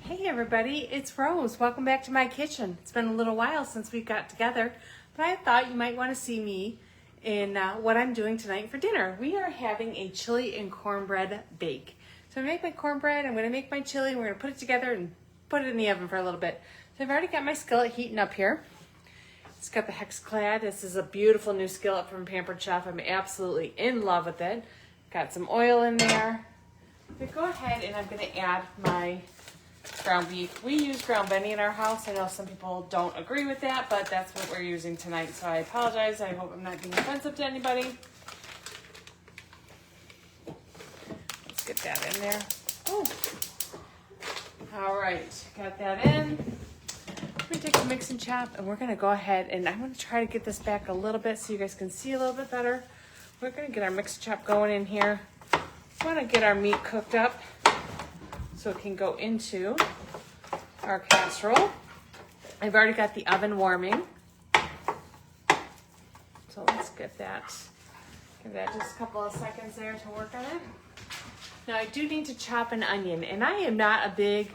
Hey everybody, it's Rose. Welcome back to my kitchen. It's been a little while since we got together, but I thought you might want to see me in what I'm doing tonight for dinner. We are having a chili and cornbread bake. So I'm going to make my cornbread, I'm going to make my chili, and we're going to put it together and put it in the oven for a little bit. So I've already got my skillet heating up here. It's got the Hexclad. This is a beautiful new skillet from Pampered Chef. I'm absolutely in love with it. Got some oil in there. I'm going to go ahead and I'm going to add my ground beef. We use ground Benny in our house. I know some people don't agree with that, but that's what we're using tonight. So I apologize. I hope I'm not being offensive to anybody. Let's get that in there. Oh, all right, got that in. We're gonna take the mix and chop, and we're gonna go ahead and I'm gonna try to get this back a little bit so you guys can see a little bit better. We're gonna get our mix and chop going in here. We want to get our meat cooked up so it can go into our casserole. I've already got the oven warming. So let's get that. Give that just a couple of seconds there to work on it. Now I do need to chop an onion, and I am not a big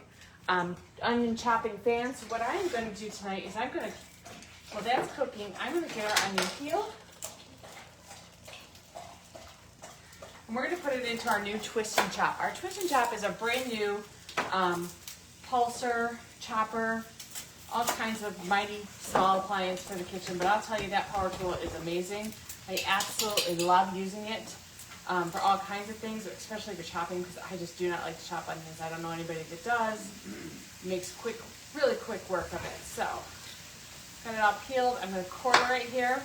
onion chopping fan. So what I'm going to do tonight is while that's cooking, I'm going to get our onion peeled. And we're going to put it into our new Twist and Chop. Our Twist and Chop is a brand new pulser, chopper, all kinds of mighty small appliance for the kitchen. But I'll tell you, that power tool is amazing. I absolutely love using it for all kinds of things, especially for chopping, because I just do not like to chop onions. I don't know anybody that does. It makes really quick work of it. So, got it all peeled. I'm going to quarter it here.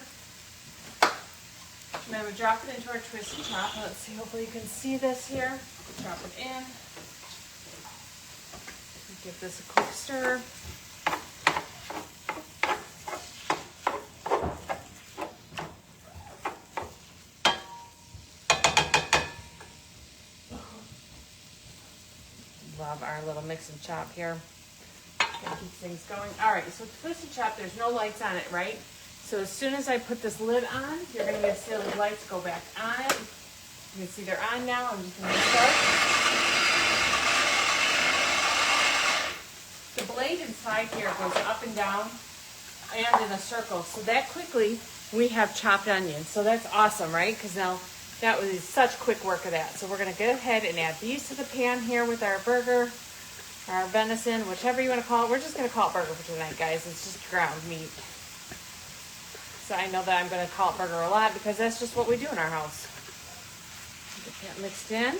And then we drop it into our Twist and Chop. Let's see, hopefully you can see this here. Drop it in. Give this a quick stir. Love our little mix and chop here. Gotta keep things going. All right, so Twist and Chop, there's no lights on it, right? So as soon as I put this lid on, you're going to see the lights go back on it. You can see they're on now. I'm just going to start. The blade inside here goes up and down and in a circle. So that quickly we have chopped onions. So that's awesome, right? Because now that was such quick work of that. So we're going to go ahead and add these to the pan here with our burger, our venison, whichever you want to call it. We're just going to call it burger for tonight, guys. It's just ground meat. So I know that I'm going to call it burger a lot because that's just what we do in our house. Get that mixed in.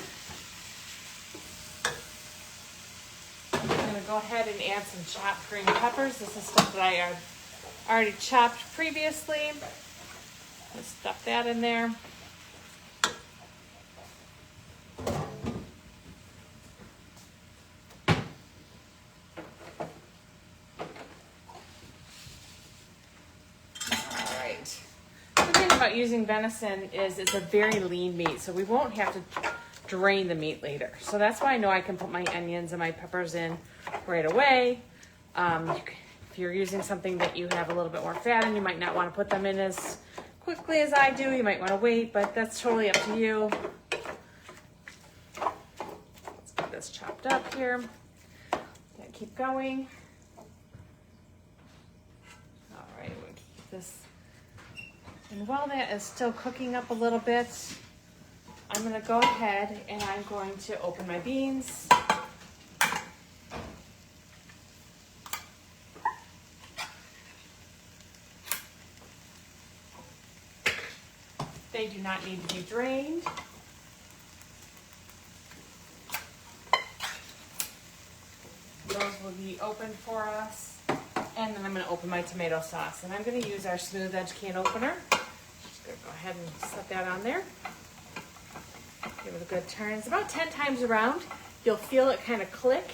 I'm going to go ahead and add some chopped green peppers. This is stuff that I already chopped previously. Just stuff that in there. About using venison is it's a very lean meat, so we won't have to drain the meat later. So that's why I know I can put my onions and my peppers in right away. If you're using something that you have a little bit more fat in, you might not want to put them in as quickly as I do. You might want to wait, but that's totally up to you. Let's get this chopped up here. Gotta keep going. All right, we'll keep this. And while that is still cooking up a little bit, I'm going to go ahead and I'm going to open my beans. They do not need to be drained. Those will be open for us. And then I'm going to open my tomato sauce. And I'm going to use our smooth edge can opener. Just going to go ahead and set that on there. Give it a good turn. It's about 10 times around. You'll feel it kind of click.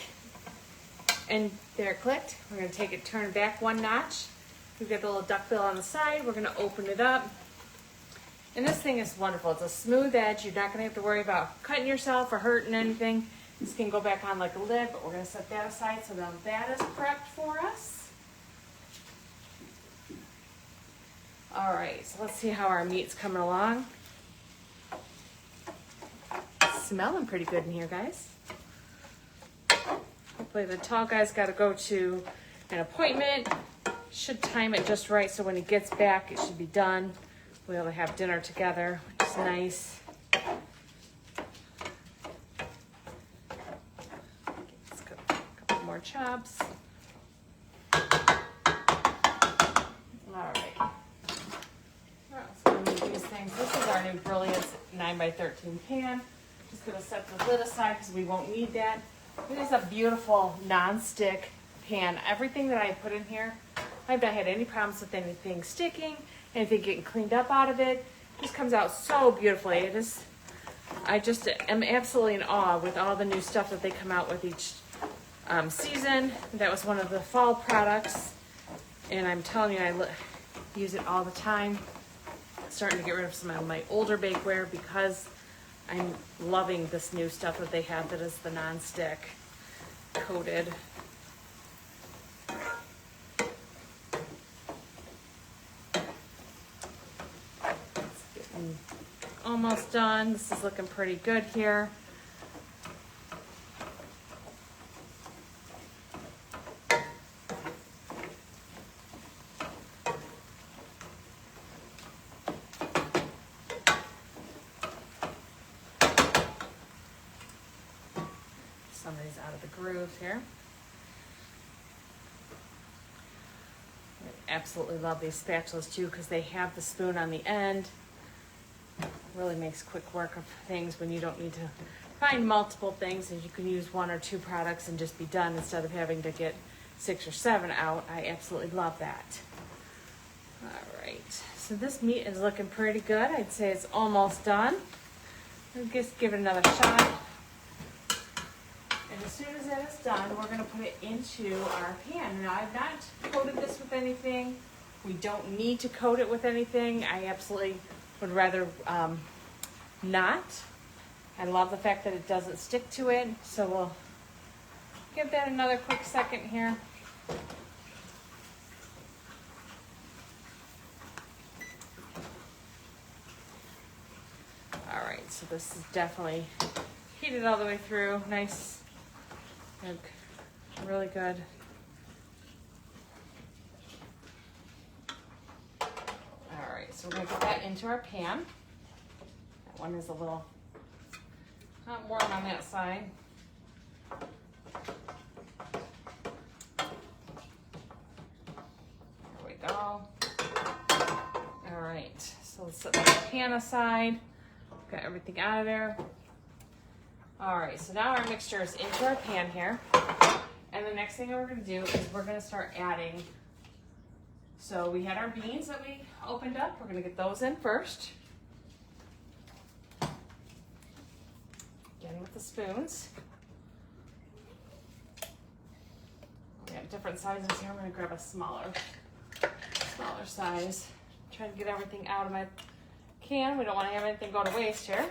And there it clicked. We're going to take it, turn it back one notch. We've got the little duckbill on the side. We're going to open it up. And this thing is wonderful. It's a smooth edge. You're not going to have to worry about cutting yourself or hurting anything. This can go back on like a lid, but we're going to set that aside so now that is prepped for us. All right, so let's see how our meat's coming along. It's smelling pretty good in here, guys. Hopefully the tall guy's got to go to an appointment. Should time it just right so when he gets back it should be done. We'll be able to have dinner together, which is nice. Let's go a couple more chops. Alright. What else do we need these things? This is our new Brilliance 9x13 pan. Just going to set the lid aside because we won't need that. It is a beautiful non-stick pan. Everything that I put in here, I've not had any problems with anything sticking, anything getting cleaned up out of it. It just comes out so beautifully. It is, I just am absolutely in awe with all the new stuff that they come out with each season. That was one of the fall products, and I'm telling you, I use it all the time. Starting to get rid of some of my older bakeware because I'm loving this new stuff that they have that is the non-stick coated. It's getting almost done. This is looking pretty good here. Some of these out of the grooves here. I absolutely love these spatulas too because they have the spoon on the end. Really makes quick work of things when you don't need to find multiple things, and you can use 1 or 2 products and just be done instead of having to get 6 or 7 out. I absolutely love that. All right, so this meat is looking pretty good. I'd say it's almost done. I'll just give it another shot. And as soon as that is done, we're going to put it into our pan. Now, I've not coated this with anything. We don't need to coat it with anything. I absolutely would rather not. I love the fact that it doesn't stick to it. So we'll give that another quick second here. All right, so this is definitely heated all the way through. Nice. Really good. All right, so we're going to put that into our pan. That one is a little not warm on that side. There we go. All right, so let's set the pan aside. Got everything out of there. All right, so now our mixture is into our pan here. And the next thing that we're going to do is we're going to start adding. So we had our beans that we opened up. We're going to get those in first. Again with the spoons. We have different sizes here. I'm going to grab a smaller size. Try to get everything out of my can. We don't want to have anything go to waste here.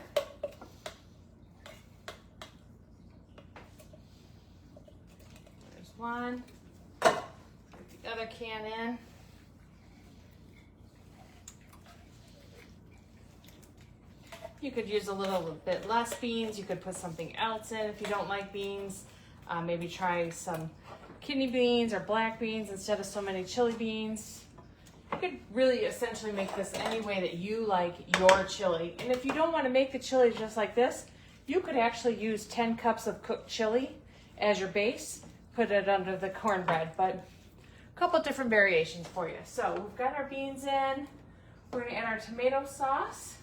One, get the other can in. You could use a little bit less beans. You could put something else in if you don't like beans. Maybe try some kidney beans or black beans instead of so many chili beans. You could really essentially make this any way that you like your chili. And if you don't want to make the chili just like this, you could actually use 10 cups of cooked chili as your base. Put it under the cornbread, but a couple different variations for you. So we've got our beans in. We're going to add our tomato sauce.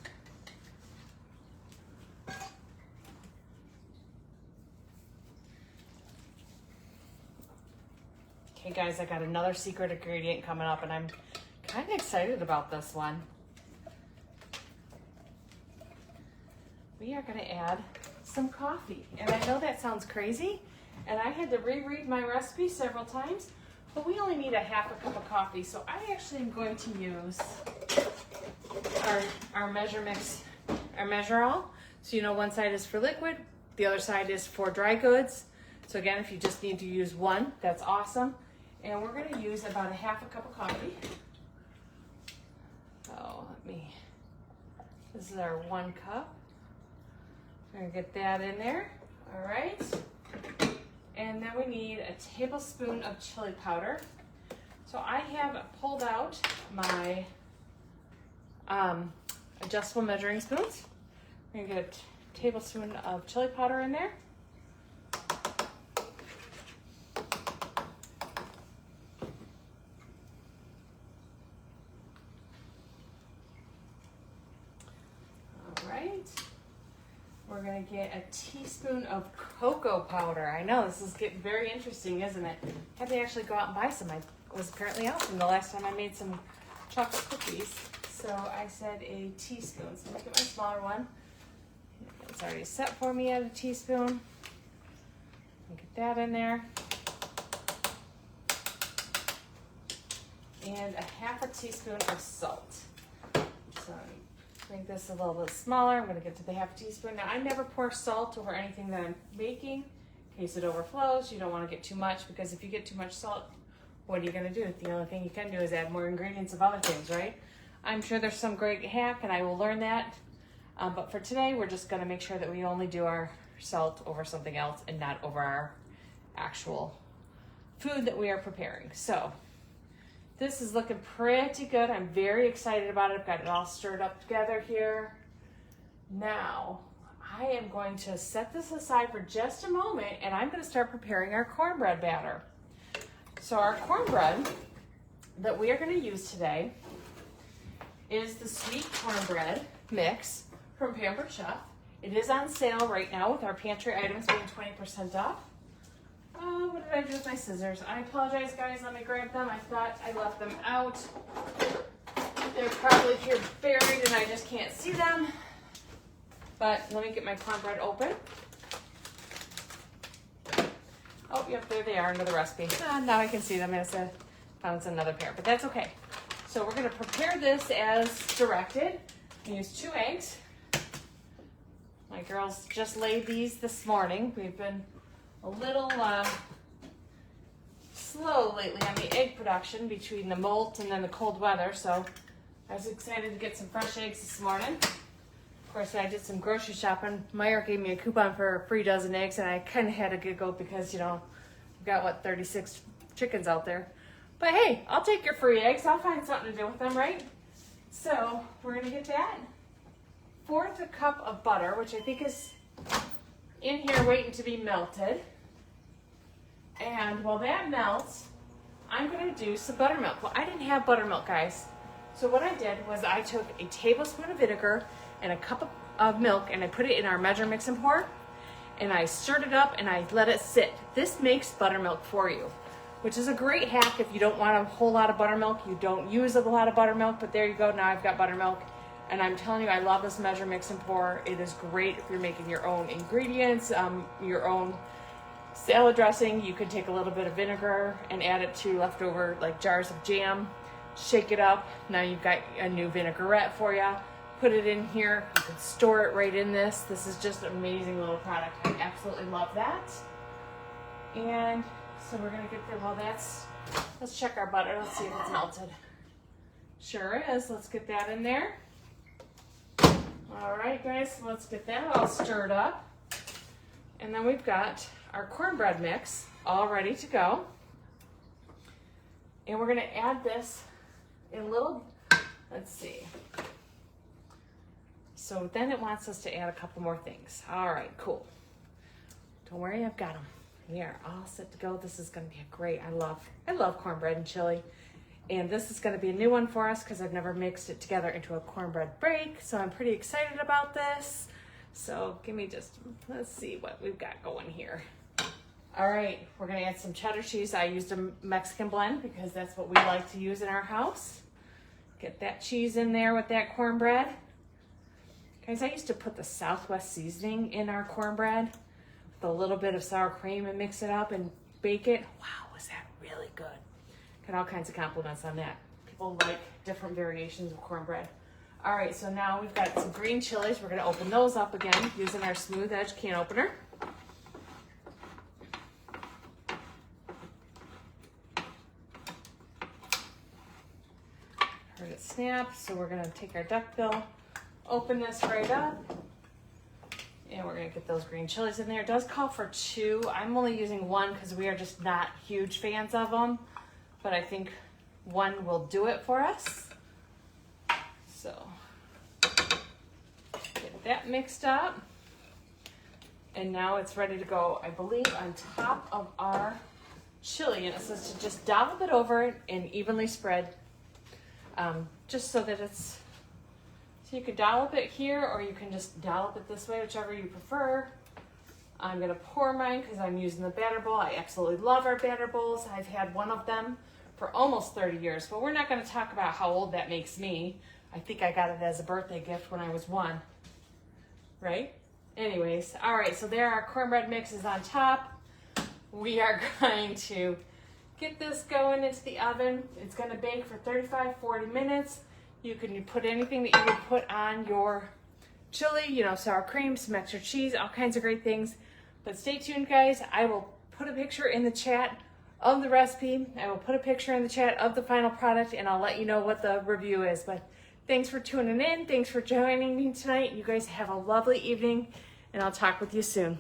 Okay guys, I got another secret ingredient coming up and I'm kind of excited about this one. We are going to add some coffee. And I know that sounds crazy, and I had to reread my recipe several times, but we only need a half a cup of coffee. So I actually am going to use our measure mix, our measure all. So you know one side is for liquid, the other side is for dry goods. So again, if you just need to use one, that's awesome. And we're going to use about a half a cup of coffee. So this is our 1 cup. We're going to get that in there. All right. And then then we need a tablespoon of chili powder. So I have pulled out my adjustable measuring spoons. We're gonna get a tablespoon of chili powder in there. We're gonna get a teaspoon of cocoa powder. I know, this is getting very interesting, isn't it? I had to actually go out and buy some. I was apparently out from the last time I made some chocolate cookies. So I said a teaspoon. So let me get my smaller one. It's already set for me at a teaspoon. Get that in there. And a half a teaspoon of salt. So make this a little bit smaller. I'm going to get to the half teaspoon. Now, I never pour salt over anything that I'm baking in case it overflows. You don't want to get too much, because if you get too much salt, what are you going to do? The only thing you can do is add more ingredients of other things, right? I'm sure there's some great hack, and I will learn that. But for today, we're just going to make sure that we only do our salt over something else and not over our actual food that we are preparing. So this is looking pretty good. I'm very excited about it. I've got it all stirred up together here. Now, I am going to set this aside for just a moment, and I'm going to start preparing our cornbread batter. So our cornbread that we are going to use today is the sweet cornbread mix from Pampered Chef. It is on sale right now with our pantry items being 20% off. Oh, what did I do with my scissors? I apologize, guys. Let me grab them. I thought I left them out. They're probably here buried and I just can't see them. But let me get my cornbread open. Oh, yep, there they are under the recipe. Now I can see them. I found another pair, but that's okay. So we're going to prepare this as directed. Use 2 eggs. My girls just laid these this morning. We've been a little slow lately on the egg production between the molt and then the cold weather, so I was excited to get some fresh eggs this morning. Of course, I did some grocery shopping. Meyer gave me a coupon for a free dozen eggs, and I kind of had to giggle because, you know, we've got, 36 chickens out there. But hey, I'll take your free eggs. I'll find something to do with them, right? So we're going to get that. 1/4 cup of butter, which I think is in here waiting to be melted. And while that melts, I'm going to do some buttermilk. Well, I didn't have buttermilk, guys. So what I did was I took a tablespoon of vinegar and a cup of milk, and I put it in our measure, mix, and pour, and I stirred it up and I let it sit. This makes buttermilk for you, which is a great hack if you don't want a whole lot of buttermilk. You don't use a lot of buttermilk, but there you go. Now I've got buttermilk. And I'm telling you, I love this measure, mix, and pour. It is great if you're making your own ingredients, your own salad dressing. You could take a little bit of vinegar and add it to leftover jars of jam. Shake it up. Now you've got a new vinaigrette for you. Put it in here. You can store it right in this. This is just an amazing little product. I absolutely love that. And so we're gonna get there. Well, let's check our butter. Let's see if it's melted. Sure is. Let's get that in there. All right, guys, so let's get that all stirred up. And then we've got our cornbread mix all ready to go. And we're gonna add this in little, let's see. So then it wants us to add a couple more things. All right, cool. Don't worry, I've got them. We are all set to go. This is gonna be great. I love cornbread and chili. And this is going to be a new one for us because I've never mixed it together into a cornbread break. So I'm pretty excited about this. So let's see what we've got going here. All right, we're going to add some cheddar cheese. I used a Mexican blend because that's what we like to use in our house. Get that cheese in there with that cornbread. Guys, I used to put the Southwest seasoning in our cornbread with a little bit of sour cream and mix it up and bake it. Wow, was that really good. Got all kinds of compliments on that. People like different variations of cornbread. All right, so now we've got some green chilies. We're gonna open those up again using our smooth edge can opener. Heard it snap, so we're gonna take our duck bill, open this right up, And we're gonna get those green chilies in there. It does call for 2. I'm only using 1 because we are just not huge fans of them. But I think 1 will do it for us. So, get that mixed up. And now it's ready to go, I believe, on top of our chili. And it says to just dollop it over and evenly spread. Just so that it's, so you could dollop it here or you can just dollop it this way, whichever you prefer. I'm gonna pour mine because I'm using the batter bowl. I absolutely love our batter bowls. I've had one of them for almost 30 years, but we're not gonna talk about how old that makes me. I think I got it as a birthday gift when I was 1, right? Anyways, all right, so there our cornbread mix is on top. We are going to get this going into the oven. It's gonna bake for 35-40 minutes. You can put anything that you would put on your chili, you know, sour cream, some extra cheese, all kinds of great things. But stay tuned, guys. I will put a picture in the chat of the recipe. I will put a picture in the chat of the final product, and I'll let you know what the review is. But thanks for tuning in. Thanks for joining me tonight. You guys have a lovely evening, and I'll talk with you soon.